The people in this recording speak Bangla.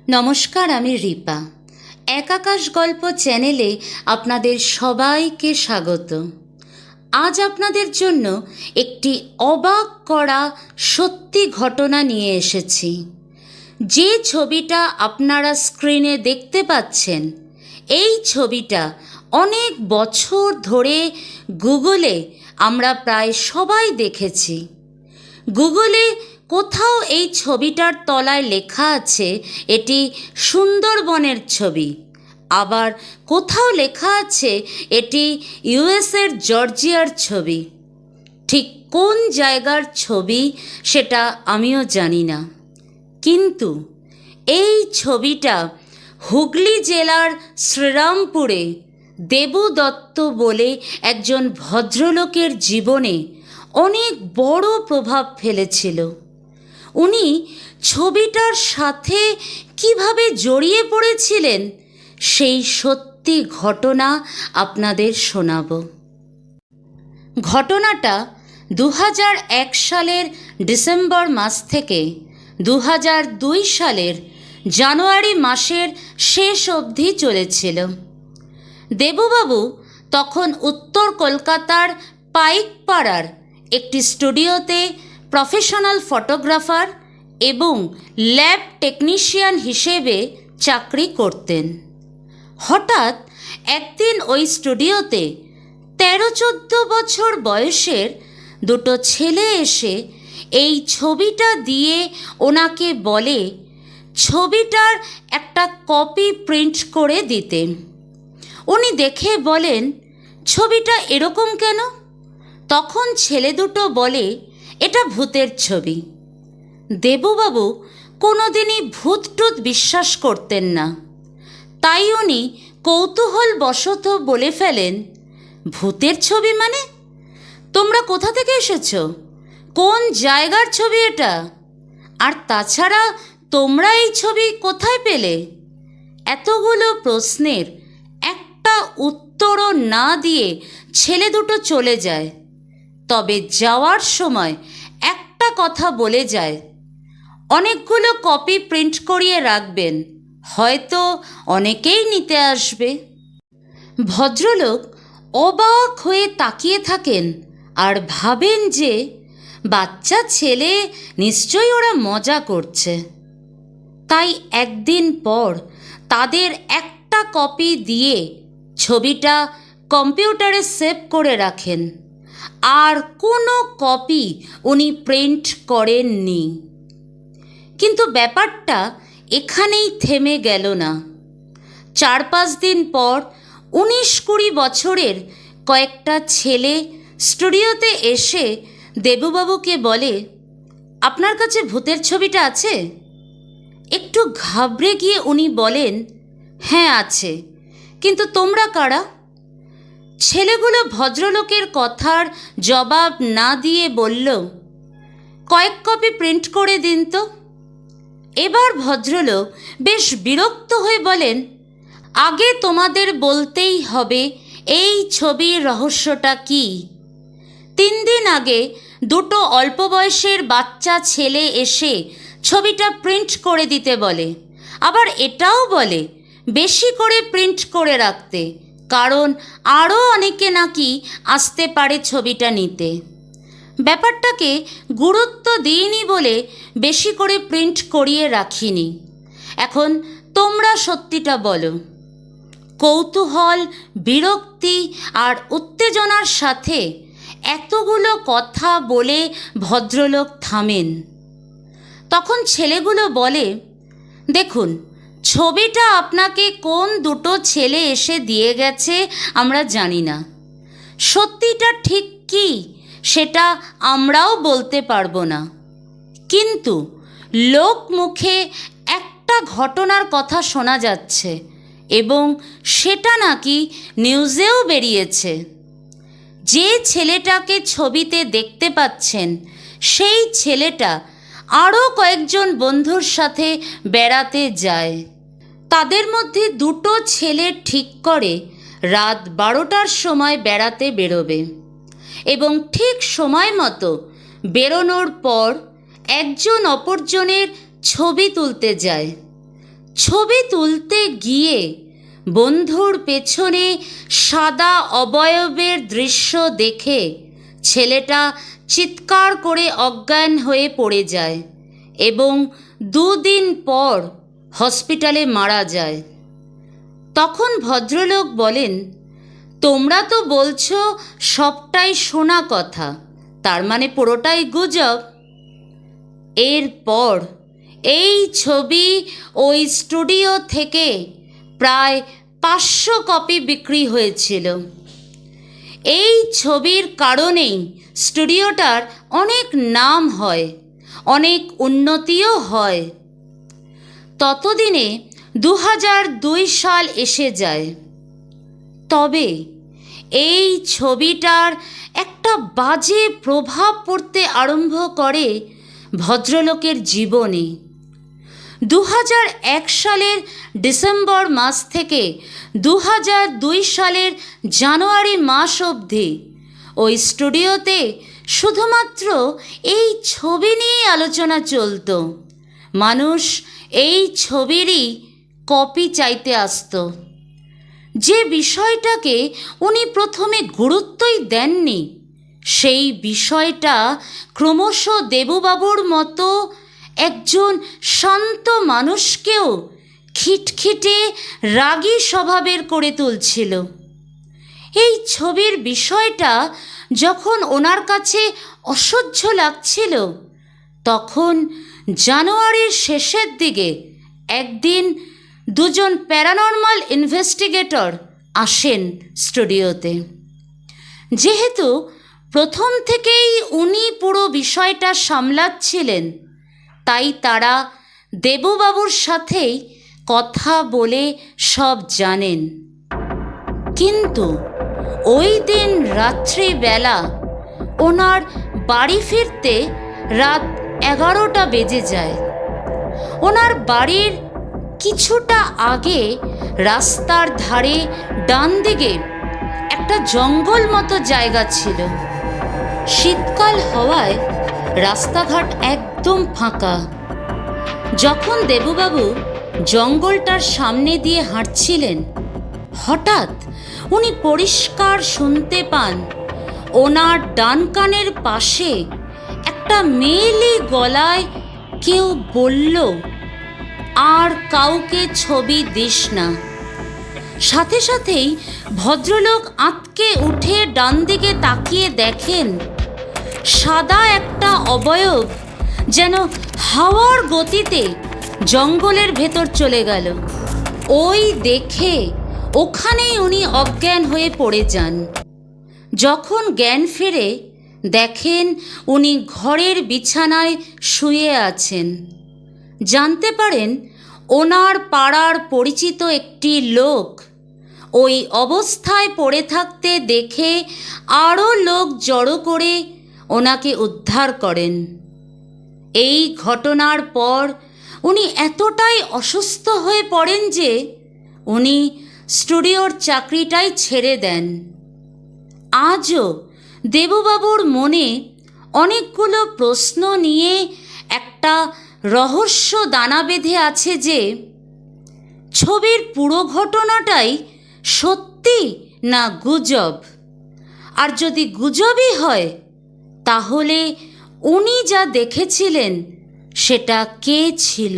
নমস্কার, আমি রিপা। এক আকাশ গল্প চ্যানেলে আপনাদের সবাইকে স্বাগত। আজ আপনাদের জন্য একটি অবাক করা সত্যি ঘটনা নিয়ে এসেছি। যে ছবিটা আপনারা স্ক্রিনে দেখতে পাচ্ছেন, এই ছবিটা অনেক বছর ধরে গুগলে আমরা প্রায় সবাই দেখেছি। গুগলে কোথাও এই ছবিটার তলায় লেখা আছে এটি সুন্দরবনের ছবি, আবার কোথাও লেখা আছে এটি ইউএসের জর্জিয়ার ছবি। ঠিক কোন জায়গার ছবি সেটা আমিও জানি না, কিন্তু এই ছবিটা হুগলি জেলার শ্রীরামপুরে দেবু দত্ত বলে একজন ভদ্রলোকের জীবনে অনেক বড় প্রভাব ফেলেছিল। উনি ছবিটার সাথে কিভাবে জড়িয়ে পড়েছিলেন সেই সত্যি ঘটনা আপনাদের শোনাব। ঘটনাটা 2001 সালের ডিসেম্বর মাস থেকে 2002 সালের জানুয়ারি মাসের শেষ অবধি চলেছিল। দেবুবাবু তখন উত্তর কলকাতার পাইকপাড়ার একটি স্টুডিওতে প্রফেশনাল ফটোগ্রাফার এবং ল্যাব টেকনিশিয়ান হিসেবে চাকরি করতেন। হঠাৎ একদিন ওই স্টুডিওতে 13-14 বছর বয়সের দুটো ছেলে এসে এই ছবিটা দিয়ে ওনাকে বলে ছবিটার একটা কপি প্রিন্ট করে দিতে। উনি দেখে বলেন, ছবিটা এরকম কেন? তখন ছেলে দুটো বলে, এটা ভূতের ছবি। দেবুবাবু কোনোদিনই ভূত টুত বিশ্বাস করতেন না, তাই উনি কৌতূহল বশত বলে ফেলেন, ভূতের ছবি মানে? তোমরা কোথা থেকে এসেছো? কোন জায়গার ছবি এটা? আর তাছাড়া তোমরা এই ছবি কোথায় পেলে? এতগুলো প্রশ্নের একটা উত্তরও না দিয়ে ছেলে দুটো চলে যায়। তবে যাওয়ার সময় একটা কথা বলে যায়, অনেকগুলো কপি প্রিন্ট করিয়ে রাখবেন, হয়তো অনেকেই নিতে আসবে। ভদ্রলোক অবাক হয়ে তাকিয়ে থাকেন আর ভাবেন যে বাচ্চা ছেলে, নিশ্চয়ই ওরা মজা করছে। তাই একদিন পর তাদের একটা কপি দিয়ে ছবিটা কম্পিউটারে সেভ করে রাখেন, আর কোনো কপি উনি প্রিন্ট করেননি। কিন্তু ব্যাপারটা এখানেই থেমে গেল না। 4-5 দিন পর 19-20 বছরের কয়েকটা ছেলে স্টুডিওতে এসে দেবুবাবুকে বলে, আপনার কাছে ভূতের ছবিটা আছে? একটু ঘাবড়ে গিয়ে উনি বলেন, হ্যাঁ আছে, কিন্তু তোমরা কারা? ছেলেগুলো ভদ্রলোকের কথার জবাব না দিয়ে বলল, কয়েক কপি প্রিন্ট করে দিন তো। এবার ভদ্রলোক বেশ বিরক্ত হয়ে বলেন, আগে তোমাদের বলতেই হবে এই ছবির রহস্যটা কি। 3 দিন আগে দুটো অল্প বয়সের বাচ্চা ছেলে এসে ছবিটা প্রিন্ট করে দিতে বলে, আবার এটাও বলে বেশি করে প্রিন্ট করে রাখতে, কারণ আরও অনেকে নাকি আসতে পারে ছবিটা নিতে। ব্যাপারটাকে গুরুত্ব দিইনি বলে বেশি করে প্রিন্ট করিয়ে রাখিনি। এখন তোমরা সত্যিটা বলো। কৌতূহল, বিরক্তি আর উত্তেজনার সাথে এতগুলো কথা বলে ভদ্রলোক থামেন। তখন ছেলেগুলো বলে, দেখুন, ছবিটা আপনাকে কোন দুটো ছেলে এসে দিয়ে গেছে আমরা জানি না। সত্যিটা ঠিক কী সেটা আমরাও বলতে পারবো না, কিন্তু লোক মুখে একটা ঘটনার কথা শোনা যাচ্ছে এবং সেটা নাকি নিউজেও বেরিয়েছে। যে ছেলেটাকে ছবিতে দেখতে পাচ্ছেন সেই ছেলেটা আরও কয়েকজন বন্ধুর সাথে বেড়াতে যায়। তাদের মধ্যে দুটো ছেলে ঠিক করে রাত 12টার সময় বেড়াতে বেরোবে এবং ঠিক সময় মতো বেরোনোর পর একজন অপরজনের ছবি তুলতে যায়। ছবি তুলতে গিয়ে বন্ধুর পেছনে সাদা অবয়বের দৃশ্য দেখে ছেলেটা চিৎকার করে অজ্ঞান হয়ে পড়ে যায় এবং 2 দিন পর হসপিটালে মারা যায়। তখন ভদ্রলোক বলেন, তোমরা তো বলছো সবটাই শোনা কথা, তার মানে পুরোটাই গুজব। এরপর এই ছবি ওই স্টুডিও থেকে প্রায় 500 কপি বিক্রি হয়েছিল। এই ছবির কারণেই স্টুডিওটার অনেক নাম হয়, অনেক উন্নতিও হয়। ততদিনে 2002 সাল এসে যায়। তবে এই ছবিটার একটা বাজে প্রভাব পড়তে আরম্ভ করে ভদ্রলোকের জীবনে। 2001 সালের ডিসেম্বর মাস থেকে 2002 সালের জানুয়ারি মাস অবধি ওই স্টুডিওতে শুধুমাত্র এই ছবি নিয়েই আলোচনা চলত। মানুষ এই ছবিরই কপি চাইতে আসতো। যে বিষয়টাকে উনি প্রথমে গুরুত্বই দেননি, সেই বিষয়টা ক্রমশ দেবুবাবুর মতো একজন শান্ত মানুষকেও খিটখিটে রাগী স্বভাবের করে তুলছিল। এই ছবির বিষয়টা যখন ওনার কাছে অসহ্য লাগছিল, তখন জানুয়ারির শেষের দিকে একদিন 2 প্যারানর্মাল ইনভেস্টিগেটর আসেন স্টুডিওতে। যেহেতু প্রথম থেকেই উনি পুরো বিষয়টা সামলাচ্ছিলেন, তাই তারা দেবুবাবুর সাথেই কথা বলে সব জানেন। কিন্তু ওই দিন রাত্রিবেলা ওনার বাড়ি ফিরতে রাত 11টা বেজে যায়। ওনার বাড়ির কিছুটা আগে রাস্তার ধারে ডান দিকে একটা জঙ্গল মতো জায়গা ছিল। শীতকাল হওয়ায় রাস্তাঘাট একদম ফাঁকা। যখন দেবুবাবু জঙ্গলটার সামনে দিয়ে হাঁটছিলেন, হঠাৎ উনি পরিষ্কার শুনতে পান ওনার ডান কানের পাশে একটা মেয়েলি গলায় কেউ বলল, আর কাউকে ছবি দিস না। সাথে সাথেই ভদ্রলোক আঁতকে উঠে ডান দিকে তাকিয়ে দেখেন সাদা একটা অবয়ব যেন হাওয়ার গতিতে জঙ্গলের ভেতর চলে গেল। ওই দেখে ওখানেই উনি অজ্ঞান হয়ে পড়ে যান। যখন জ্ঞান ফেরে, দেখেন উনি ঘরের বিছানায় শুয়ে আছেন। জানতে পারেন ওনার পাড়ার পরিচিত একটি লোক ওই অবস্থায় পড়ে থাকতে দেখে আরও লোক জড়ো করে ওনাকে উদ্ধার করেন। এই ঘটনার পর উনি এতটাই অসুস্থ হয়ে পড়েন যে উনি স্টুডিওর চাকরিটাই ছেড়ে দেন। আজও দেবুবাবুর মনে অনেকগুলো প্রশ্ন নিয়ে একটা রহস্য দানা বেঁধে আছে যে ছবির পুরো ঘটনাটাই সত্যি না গুজব। আর যদি গুজবই হয়, তাহলে উনি যা দেখেছিলেন সেটা কে ছিল?